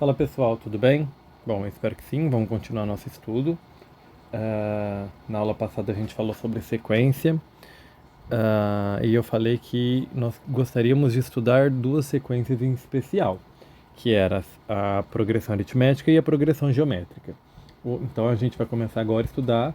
Fala pessoal, tudo bem? Bom, eu espero que sim, vamos continuar nosso estudo. Na aula passada a gente falou sobre sequência e eu falei que nós gostaríamos de estudar duas sequências em especial, que era a progressão aritmética e a progressão geométrica. Então a gente vai começar agora a estudar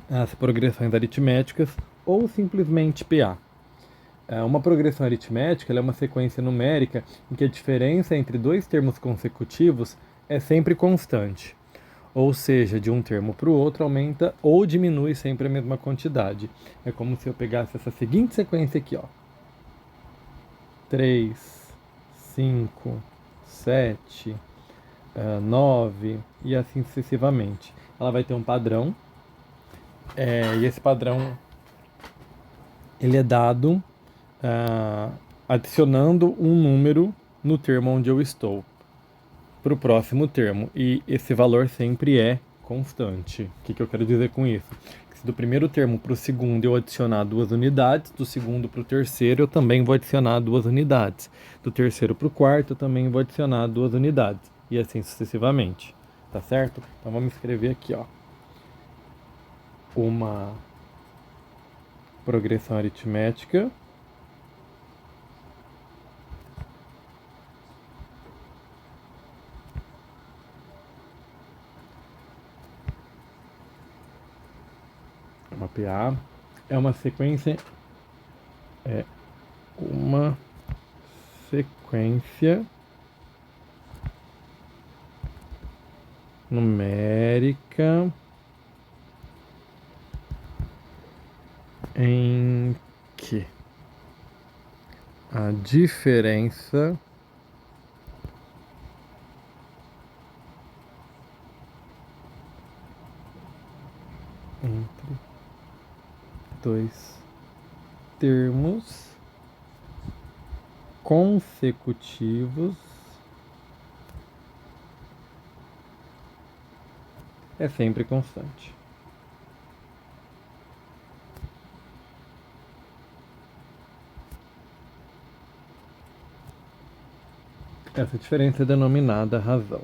as progressões aritméticas ou simplesmente PA. Uma progressão aritmética ela é uma sequência numérica em que a diferença entre dois termos consecutivos é sempre constante. Ou seja, de um termo para o outro aumenta ou diminui sempre a mesma quantidade. É como se eu pegasse essa seguinte sequência aqui, ó. 3, 5, 7, 9 e assim sucessivamente. Ela vai ter um padrão, e esse padrão ele é dado adicionando um número no termo onde eu estou para o próximo termo. E esse valor sempre é constante. O que eu quero dizer com isso? Que se do primeiro termo para o segundo eu adicionar 2 unidades, do segundo para o terceiro eu também vou adicionar 2 unidades. Do terceiro para o quarto eu também vou adicionar 2 unidades. E assim sucessivamente. Tá certo? Então vamos escrever aqui, ó. Uma progressão aritmética uma PA é uma sequência numérica em que a diferença entre dois termos consecutivos é sempre constante. Essa diferença é denominada razão.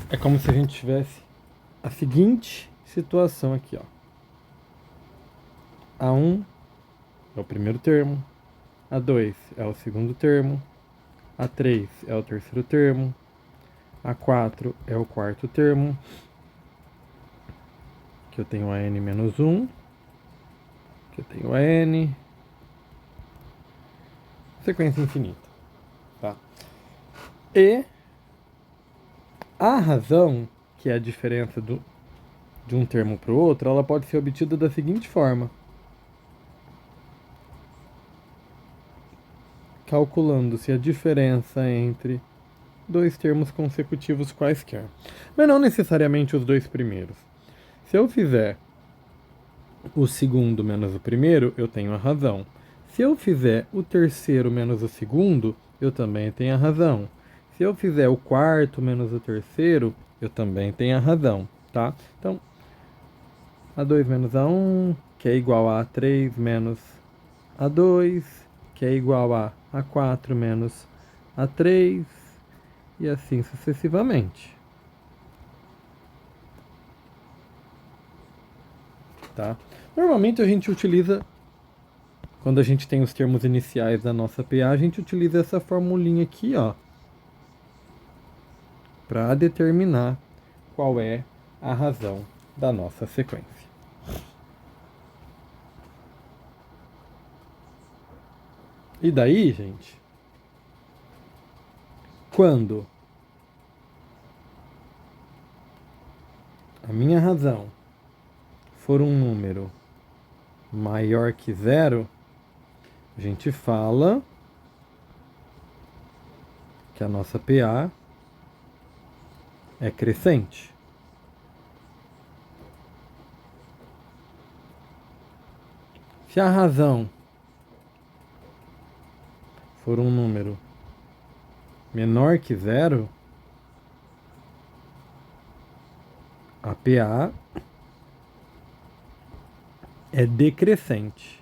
É como se a gente tivesse a seguinte situação aqui, ó. A1 é o primeiro termo, A2 é o segundo termo, A3 é o terceiro termo, A4 é o quarto termo, que eu tenho a n menos 1, que eu tenho a n, sequência infinita, tá? E a razão, que é a diferença de um termo para o outro, ela pode ser obtida da seguinte forma: calculando-se a diferença entre dois termos consecutivos quaisquer, mas não necessariamente os dois primeiros. Se eu fizer o segundo menos o primeiro, eu tenho a razão. Se eu fizer o terceiro menos o segundo, eu também tenho a razão. Se eu fizer o quarto menos o terceiro, eu também tenho a razão, tá? Então, A2 menos A1, que é igual a A3 menos A2, que é igual a A4 menos A3, e assim sucessivamente. Tá? Normalmente a gente utiliza, quando a gente tem os termos iniciais da nossa PA, a gente utiliza essa formulinha aqui, ó, para determinar qual é a razão da nossa sequência. E daí, gente, quando a minha razão for um número maior que zero, a gente fala que a nossa PA é crescente. Se a razão for um número menor que zero, a PA é decrescente.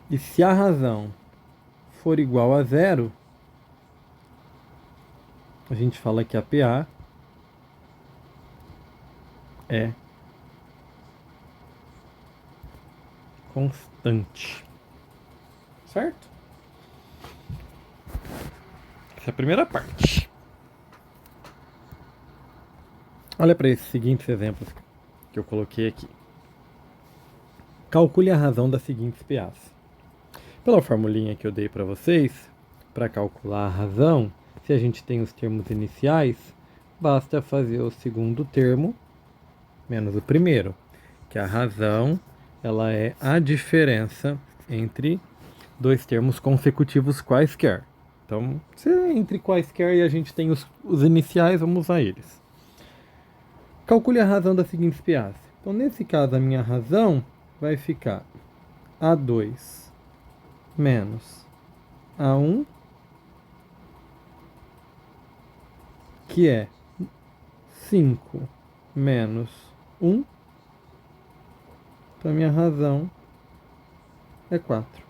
E se a razão for igual a zero, a gente fala que a PA é constante. Certo? Essa é a primeira parte. Olha para esses seguintes exemplos que eu coloquei aqui. Calcule a razão das seguintes PAs. Pela formulinha que eu dei para vocês, para calcular a razão, se a gente tem os termos iniciais, basta fazer o segundo termo menos o primeiro, que a razão ela é a diferença entre dois termos consecutivos quaisquer. Então, se é entre quaisquer e a gente tem os iniciais, vamos usar eles. Calcule a razão das seguintes PAs. Então, nesse caso, a minha razão vai ficar A2 menos A1, que é 5 menos 1. Então, a minha razão é 4.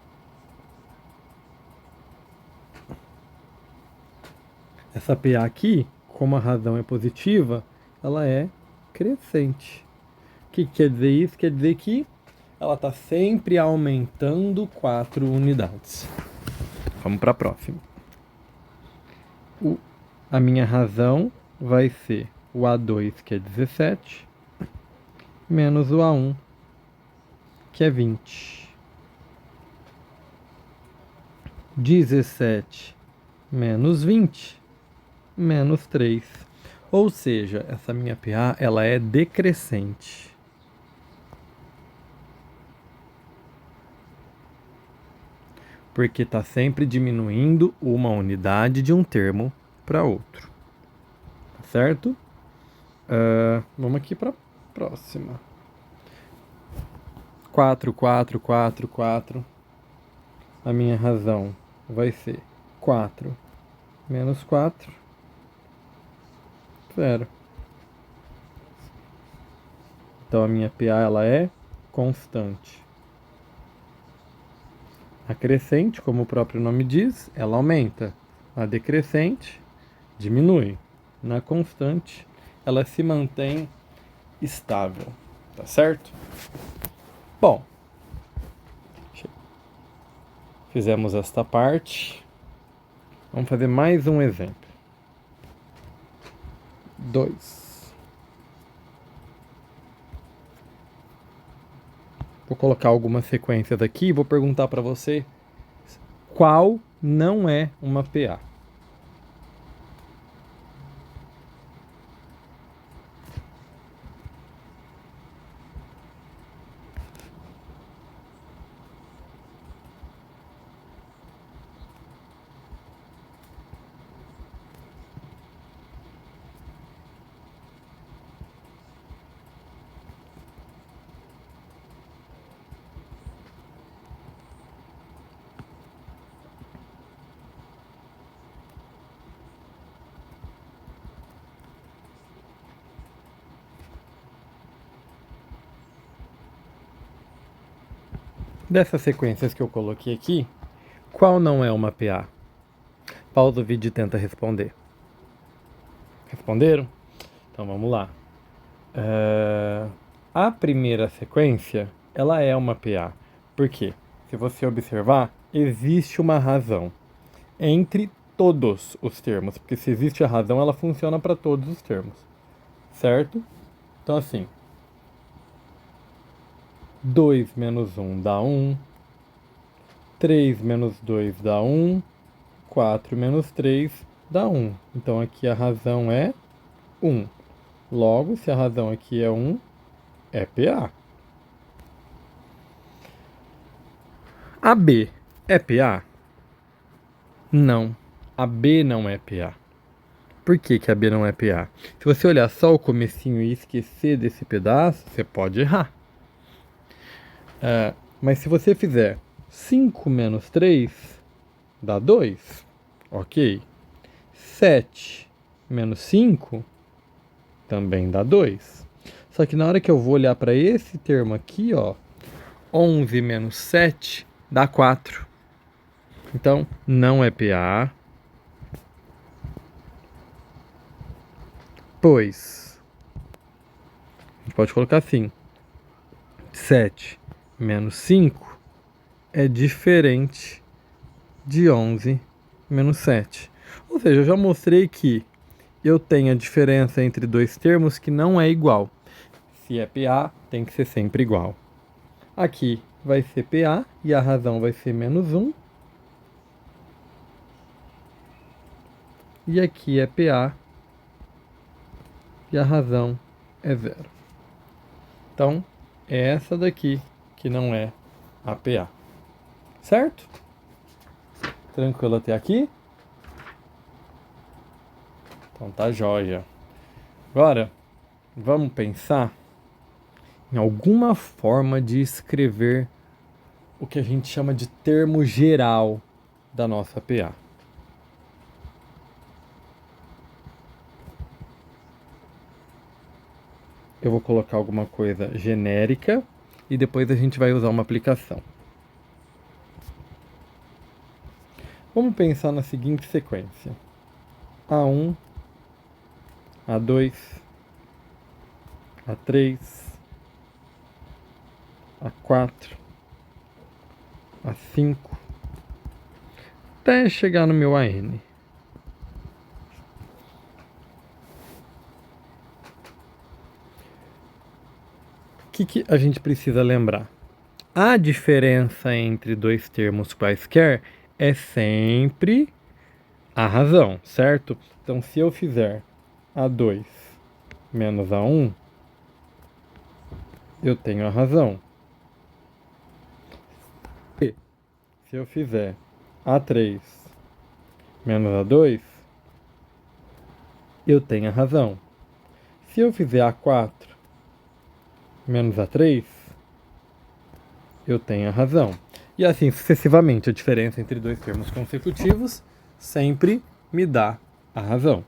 Essa PA aqui, como a razão é positiva, ela é crescente. O que quer dizer isso? Quer dizer que ela está sempre aumentando 4 unidades. Vamos para a próxima. A minha razão vai ser o A2, que é 17, menos o A1, que é 20. 17 menos 20, menos 3. Ou seja, essa minha PA ela é decrescente. Porque está sempre diminuindo uma unidade de um termo para outro. Certo? Vamos aqui para a próxima. 4, 4, 4, 4. A minha razão vai ser 4 menos 4, 0. Então a minha PA ela é constante. A crescente, como o próprio nome diz, ela aumenta. A decrescente diminui. Na constante, ela se mantém estável. Tá certo? Bom, fizemos esta parte. Vamos fazer mais um exemplo. 2. Vou colocar algumas sequências aqui e vou perguntar para você qual não é uma PA. Dessas sequências que eu coloquei aqui, qual não é uma PA? Pausa o vídeo e tenta responder. Responderam? Então vamos lá. A primeira sequência, ela é uma PA. Por quê? Se você observar, existe uma razão entre todos os termos. Porque se existe a razão, ela funciona para todos os termos. Certo? Então assim, 2 menos 1 dá 1, 3 menos 2 dá 1, 4 menos 3 dá 1. Então aqui a razão é 1. Logo, se a razão aqui é 1, é PA. A B é PA? Não, a B não é PA. Por que que a B não é PA? Se você olhar só o comecinho e esquecer desse pedaço, você pode errar. Mas se você fizer 5 menos 3, dá 2. Ok. 7 menos 5 também dá 2. Só que na hora que eu vou olhar para esse termo aqui, ó, 11 menos 7 dá 4. Então, não é PA, pois a gente pode colocar assim: 7 menos 5 é diferente de 11 menos 7. Ou seja, eu já mostrei que eu tenho a diferença entre dois termos que não é igual. Se é PA, tem que ser sempre igual. Aqui vai ser PA e a razão vai ser menos 1. E aqui é PA e a razão é 0. Então, é essa daqui que não é a PA. Certo? Tranquilo até aqui? Então tá jóia. Agora, vamos pensar em alguma forma de escrever o que a gente chama de termo geral da nossa PA. Eu vou colocar alguma coisa genérica e depois a gente vai usar uma aplicação. Vamos pensar na seguinte sequência: A1, A2, A3, A4, A5, até chegar no meu AN. O que a gente precisa lembrar? A diferença entre dois termos quaisquer é sempre a razão, certo? Então, se eu fizer A2 menos A1, eu tenho a razão. E se eu fizer A3 menos A2, eu tenho a razão. Se eu fizer A4 menos A3, eu tenho a razão. E assim sucessivamente, a diferença entre dois termos consecutivos sempre me dá a razão.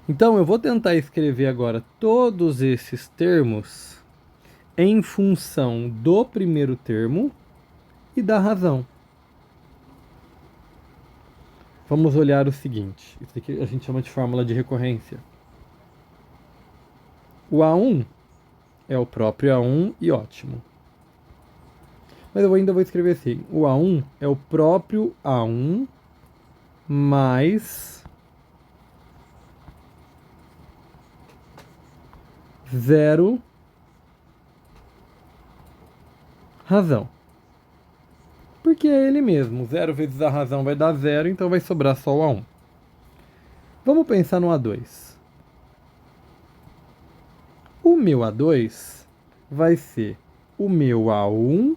Então eu vou tentar escrever agora todos esses termos em função do primeiro termo e da razão. Vamos olhar o seguinte: isso aqui a gente chama de fórmula de recorrência. O A1 é o próprio A1 e ótimo. Mas eu ainda vou escrever assim: o A1 é o próprio A1 mais 0 razão. Porque é ele mesmo. 0 vezes a razão vai dar 0, então vai sobrar só o A1. Vamos pensar no A2. O meu A2 vai ser o meu A1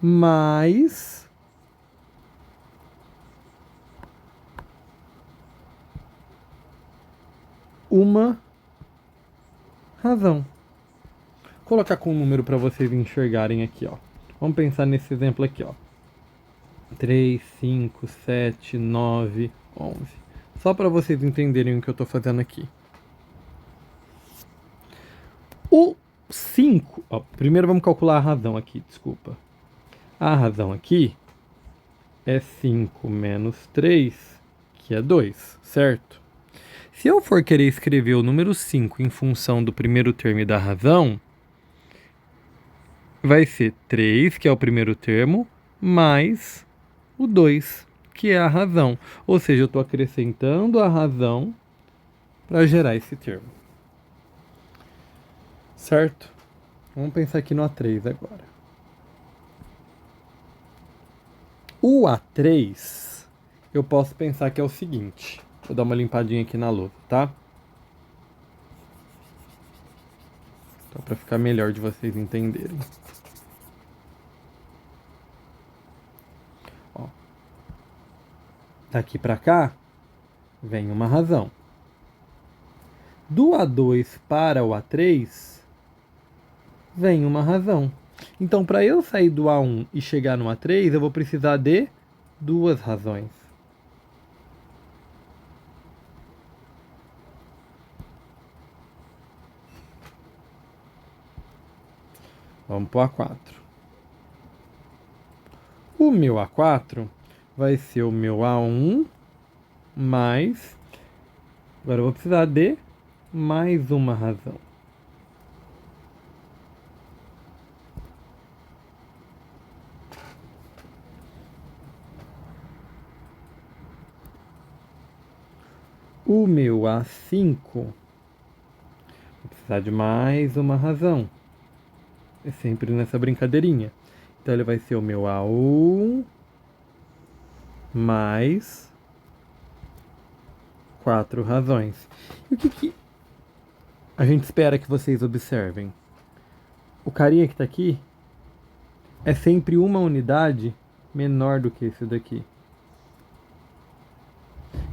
mais uma razão. Vou colocar com um número para vocês enxergarem aqui, ó. Vamos pensar nesse exemplo aqui, ó. 3, 5, 7, 9, 11. Só para vocês entenderem o que eu estou fazendo aqui. O 5, ó, primeiro vamos calcular a razão aqui, desculpa. A razão aqui é 5 menos 3, que é 2, certo? Se eu for querer escrever o número 5 em função do primeiro termo e da razão, vai ser 3, que é o primeiro termo, mais o 2, que é a razão. Ou seja, eu estou acrescentando a razão para gerar esse termo. Certo? Vamos pensar aqui no A3 agora. O A3, eu posso pensar que é o seguinte. Vou dar uma limpadinha aqui na lousa, tá? Então, para ficar melhor de vocês entenderem. Ó. Daqui para cá, vem uma razão. Do A2 para o A3, vem uma razão. Então, para eu sair do A1 e chegar no A3, eu vou precisar de duas razões. Vamos para o A4. O meu A4 vai ser o meu A1 mais... Agora eu vou precisar de mais uma razão. O meu A5 vou precisar de mais uma razão. É sempre nessa brincadeirinha. Então ele vai ser o meu A1 mais 4 razões. E o que a gente espera que vocês observem? O carinha que está aqui é sempre uma unidade menor do que esse daqui.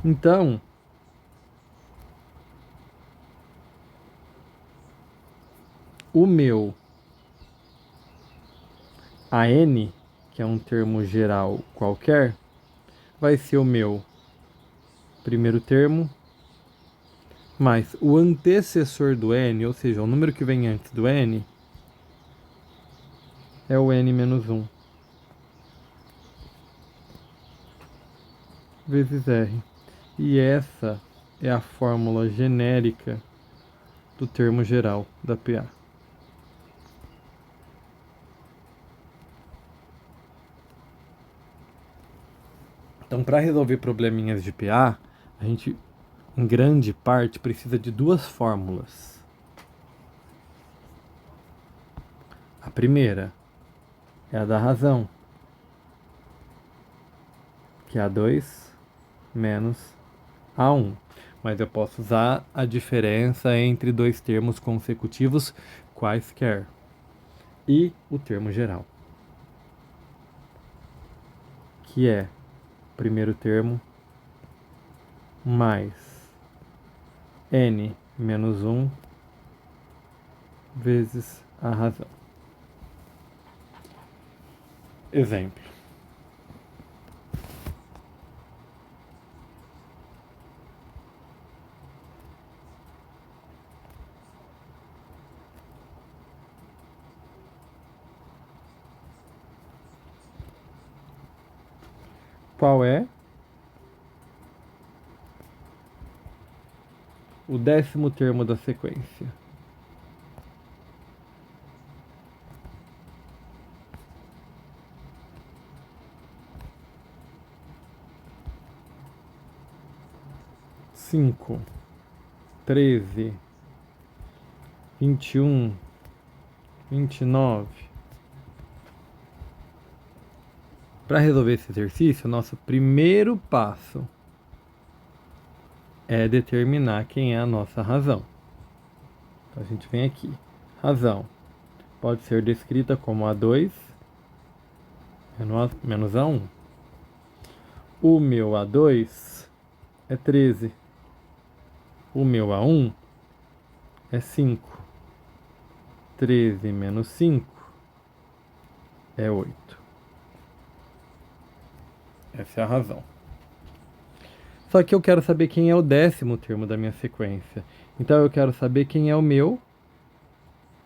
Então, o meu AN, que é um termo geral qualquer, vai ser o meu primeiro termo mais o antecessor do N, ou seja, o número que vem antes do N, é o N menos 1 vezes R. E essa é a fórmula genérica do termo geral da PA. Então, para resolver probleminhas de PA, a gente, em grande parte, precisa de duas fórmulas. A primeira é a da razão, que é A2 menos A1. Mas eu posso usar a diferença entre dois termos consecutivos quaisquer e o termo geral, que é o primeiro termo mais N menos 1 vezes a razão. Exemplo. Qual é o 10º termo da sequência? Cinco, 13, 21, 29. Para resolver esse exercício, nosso primeiro passo é determinar quem é a nossa razão. Então a gente vem aqui. Razão pode ser descrita como A2 menos A1. O meu A2 é 13. O meu A1 é 5. 13 menos 5 é 8. Essa é a razão. Só que eu quero saber quem é o 10º termo da minha sequência. Então eu quero saber quem é o meu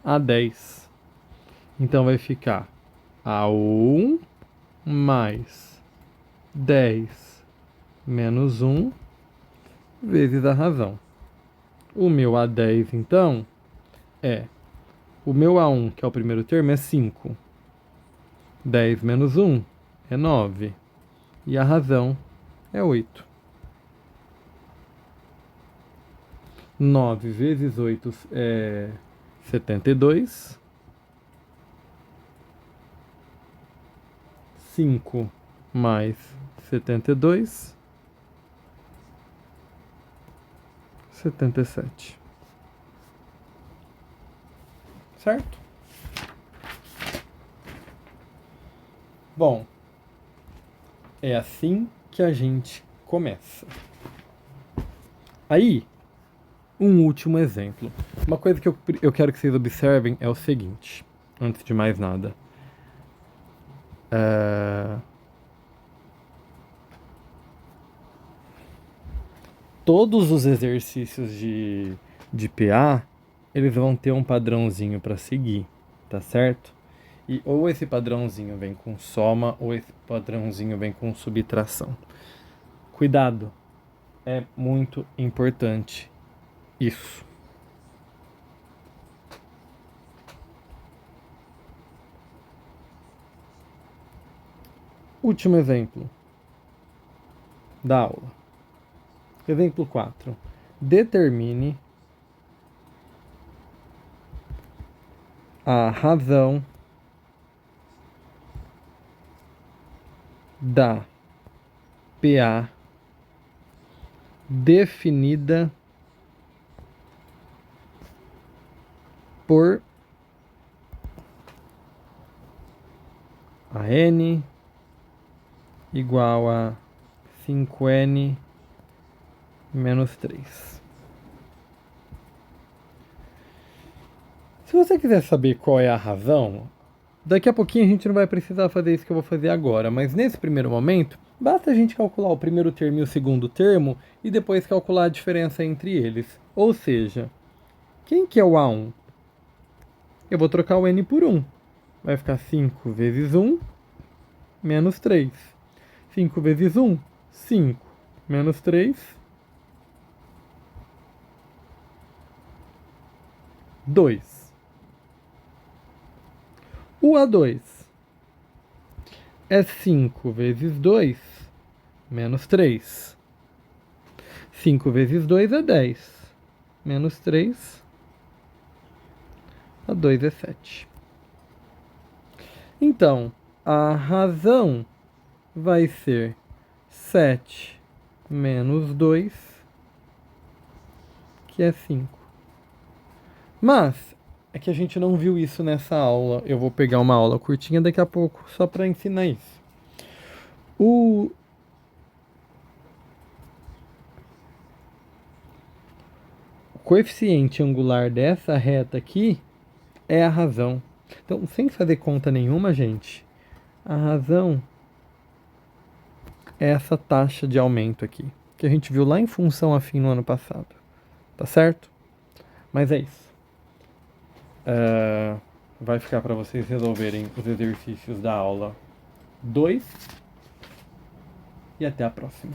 A10. Então vai ficar A1 mais 10 menos 1 vezes a razão. O meu A10, então, é... O meu A1, que é o primeiro termo, é 5. 10 menos 1 é 9. E a razão é 8. 9 vezes 8 é 72. 5 mais 72, 77. Certo? Bom, é assim que a gente começa. Aí, um último exemplo. Uma coisa que eu quero que vocês observem é o seguinte, antes de mais nada. Todos os exercícios de PA, eles vão ter um padrãozinho para seguir, tá certo? E ou esse padrãozinho vem com soma, ou esse padrãozinho vem com subtração. Cuidado, é muito importante isso. Último exemplo da aula. Exemplo 4. Determine a razão da PA definida por a n igual a 5n menos 3. Se você quiser saber qual é a razão, daqui a pouquinho a gente não vai precisar fazer isso que eu vou fazer agora, mas nesse primeiro momento, basta a gente calcular o primeiro termo e o segundo termo e depois calcular a diferença entre eles. Ou seja, quem que é o A1? Eu vou trocar o n por 1. Vai ficar 5 vezes 1 menos 3. 5 vezes 1, 5. Menos 3, 2. O A2 é 5 vezes 2 menos 3. 5 vezes 2 é 10. Menos 3. A2 é 7. Então, a razão vai ser 7 menos 2, que é 5. Mas é que a gente não viu isso nessa aula. Eu vou pegar uma aula curtinha daqui a pouco só para ensinar isso. O coeficiente angular dessa reta aqui é a razão. Então, sem fazer conta nenhuma, gente, a razão é essa taxa de aumento aqui, que a gente viu lá em função afim no ano passado. Tá certo? Mas é isso. Vai ficar para vocês resolverem os exercícios da aula 2 e até a próxima.